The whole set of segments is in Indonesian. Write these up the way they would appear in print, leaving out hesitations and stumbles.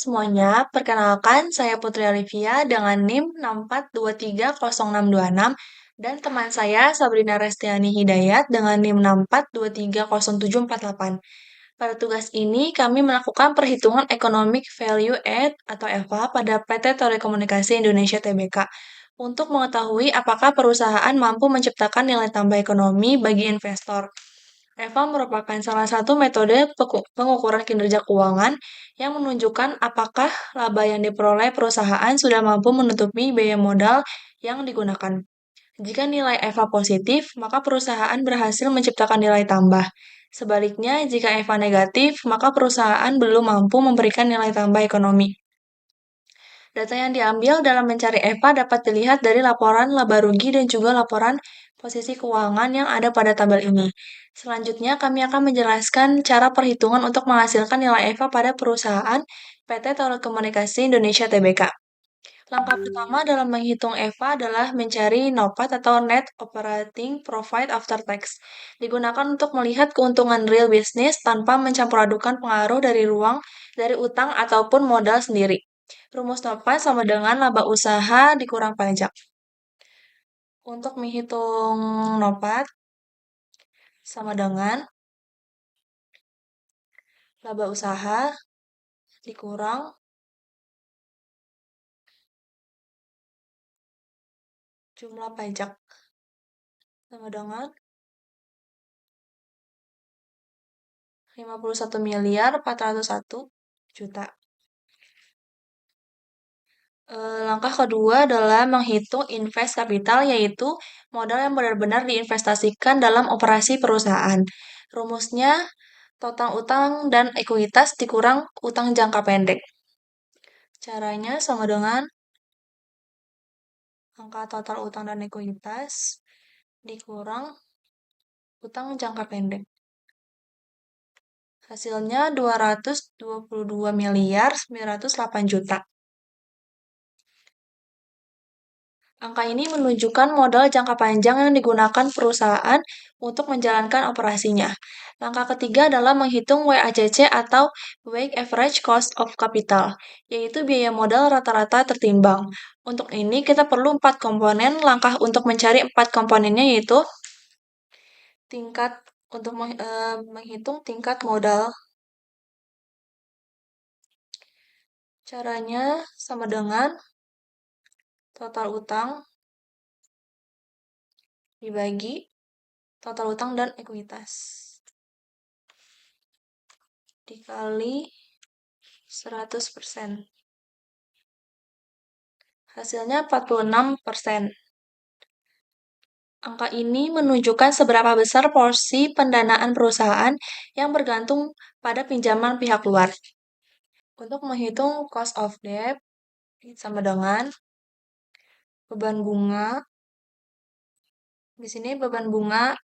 semuanya, perkenalkan saya Putri Olivia dengan NIM 64230626 dan teman saya Sabrina Restiani Hidayat dengan NIM 64230748. Pada tugas ini, kami melakukan perhitungan Economic Value Add atau EVA pada PT Telekomunikasi Indonesia Tbk untuk mengetahui apakah perusahaan mampu menciptakan nilai tambah ekonomi bagi investor. EVA merupakan salah satu metode pengukuran kinerja keuangan yang menunjukkan apakah laba yang diperoleh perusahaan sudah mampu menutupi biaya modal yang digunakan. Jika nilai EVA positif, maka perusahaan berhasil menciptakan nilai tambah. Sebaliknya, jika EVA negatif, maka perusahaan belum mampu memberikan nilai tambah ekonomi. Data yang diambil dalam mencari EVA dapat dilihat dari laporan laba rugi dan juga laporan posisi keuangan yang ada pada tabel ini. Selanjutnya, kami akan menjelaskan cara perhitungan untuk menghasilkan nilai EVA pada perusahaan PT Telekomunikasi Indonesia Tbk. Langkah pertama dalam menghitung EVA adalah mencari NOPAT atau Net Operating Profit After Tax. Digunakan untuk melihat keuntungan real business tanpa mencampur adukan pengaruh dari utang ataupun modal sendiri. Rumus NOPAT sama dengan laba usaha dikurang pajak. Untuk menghitung NOPAT sama dengan laba usaha dikurang jumlah pajak sama dengan 51.401.000.000. Langkah kedua adalah menghitung invest capital, yaitu modal yang benar-benar diinvestasikan dalam operasi perusahaan. Rumusnya, total utang dan ekuitas dikurang utang jangka pendek. Caranya sama dengan angka total utang dan ekuitas dikurang utang jangka pendek. Hasilnya 222.908.000.000. Angka ini menunjukkan modal jangka panjang yang digunakan perusahaan untuk menjalankan operasinya. Langkah ketiga adalah menghitung WACC atau Weighted Average Cost of Capital, yaitu biaya modal rata-rata tertimbang. Untuk ini kita perlu 4 komponen. Langkah untuk mencari 4 komponennya yaitu tingkat untuk menghitung tingkat modal. Caranya sama dengan total utang dibagi total utang dan ekuitas dikali 100%. Hasilnya 46%. Angka ini menunjukkan seberapa besar porsi pendanaan perusahaan yang bergantung pada pinjaman pihak luar. Untuk menghitung cost of debt sama dengan beban bunga. Di sini beban bunga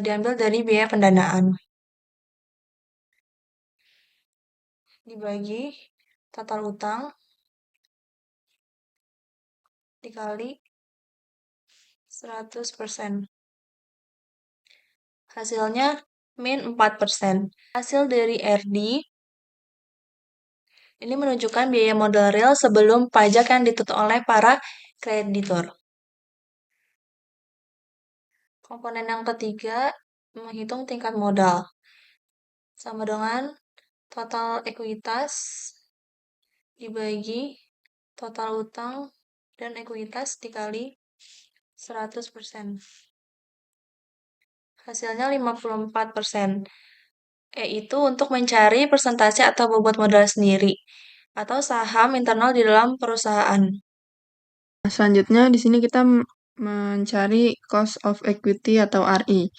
diambil dari biaya pendanaan. Dibagi total utang dikali 100%. Hasilnya min 4%. Hasil dari RD ini menunjukkan biaya modal real sebelum pajak yang dituntut oleh para kreditor. Komponen yang ketiga, menghitung tingkat modal. Sama dengan total ekuitas dibagi total utang dan ekuitas dikali 100%. Hasilnya 54%. Yaitu untuk mencari persentase atau bobot modal sendiri atau saham internal di dalam perusahaan. Selanjutnya di sini kita mencari cost of equity atau RE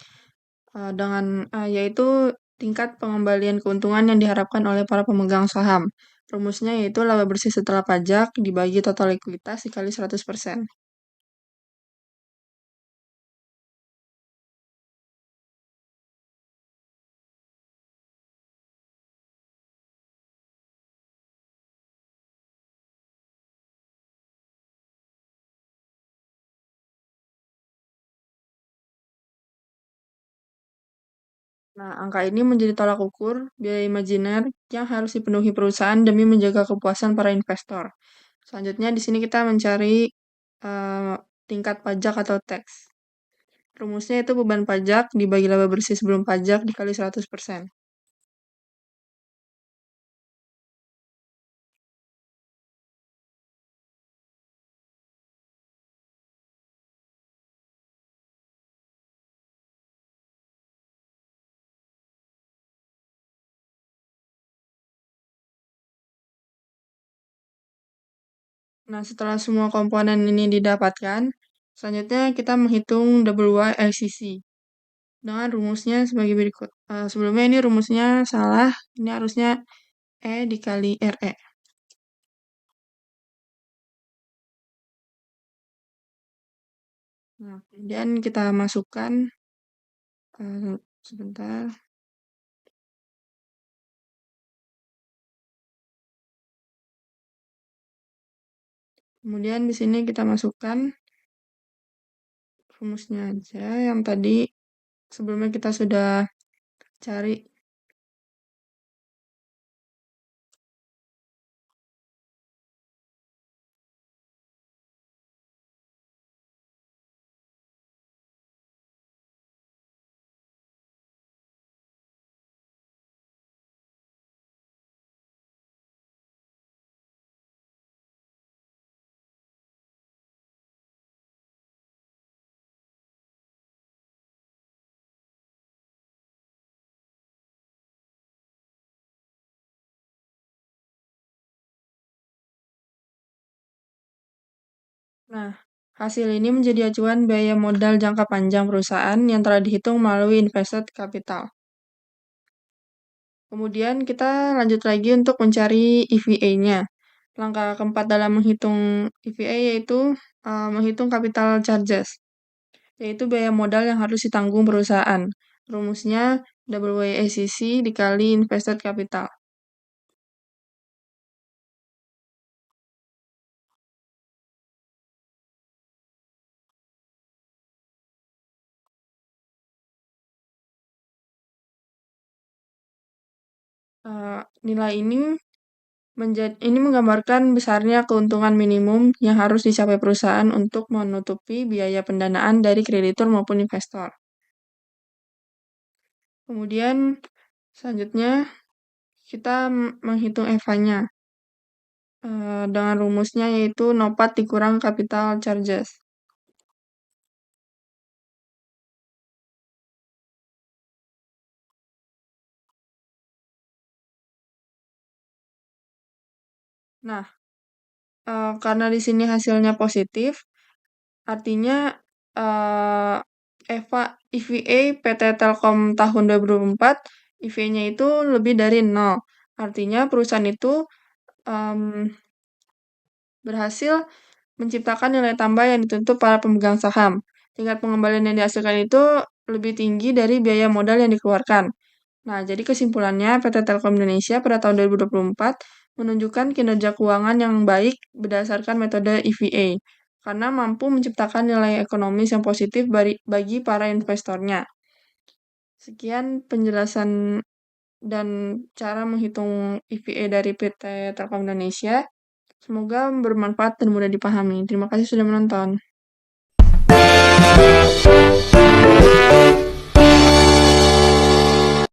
dengan yaitu tingkat pengembalian keuntungan yang diharapkan oleh para pemegang saham. Rumusnya yaitu laba bersih setelah pajak dibagi total ekuitas dikali 100%. Nah, angka ini menjadi tolak ukur biaya imajiner yang harus dipenuhi perusahaan demi menjaga kepuasan para investor. Selanjutnya di sini kita mencari eh, tingkat pajak atau tax. Rumusnya itu beban pajak dibagi laba bersih sebelum pajak dikali 100%. Nah, setelah semua komponen ini didapatkan, selanjutnya kita menghitung WYICC dengan rumusnya sebagai berikut. Sebelumnya ini rumusnya salah, ini harusnya E dikali RE. Nah, kemudian kita masukkan, sebentar, kemudian di sini kita masukkan rumusnya aja yang tadi sebelumnya kita sudah cari. Nah, hasil ini menjadi acuan biaya modal jangka panjang perusahaan yang telah dihitung melalui invested capital. Kemudian kita lanjut lagi untuk mencari EVA-nya. Langkah keempat dalam menghitung EVA yaitu menghitung capital charges, yaitu biaya modal yang harus ditanggung perusahaan. Rumusnya WACC dikali invested capital. Nilai ini menggambarkan besarnya keuntungan minimum yang harus dicapai perusahaan untuk menutupi biaya pendanaan dari kreditur maupun investor. Kemudian selanjutnya kita menghitung EVA-nya dengan rumusnya yaitu NOPAT dikurang capital charges. Nah, karena di sini hasilnya positif, artinya EVA PT Telkom tahun 2024, EVA-nya itu lebih dari 0. Artinya perusahaan itu berhasil menciptakan nilai tambah yang dituntut para pemegang saham. Tingkat pengembalian yang dihasilkan itu lebih tinggi dari biaya modal yang dikeluarkan. Nah, jadi kesimpulannya PT Telkom Indonesia pada tahun 2024 menunjukkan kinerja keuangan yang baik berdasarkan metode EVA karena mampu menciptakan nilai ekonomis yang positif bagi para investornya. Sekian penjelasan dan cara menghitung EVA dari PT Telkom Indonesia. Semoga bermanfaat dan mudah dipahami. Terima kasih sudah menonton.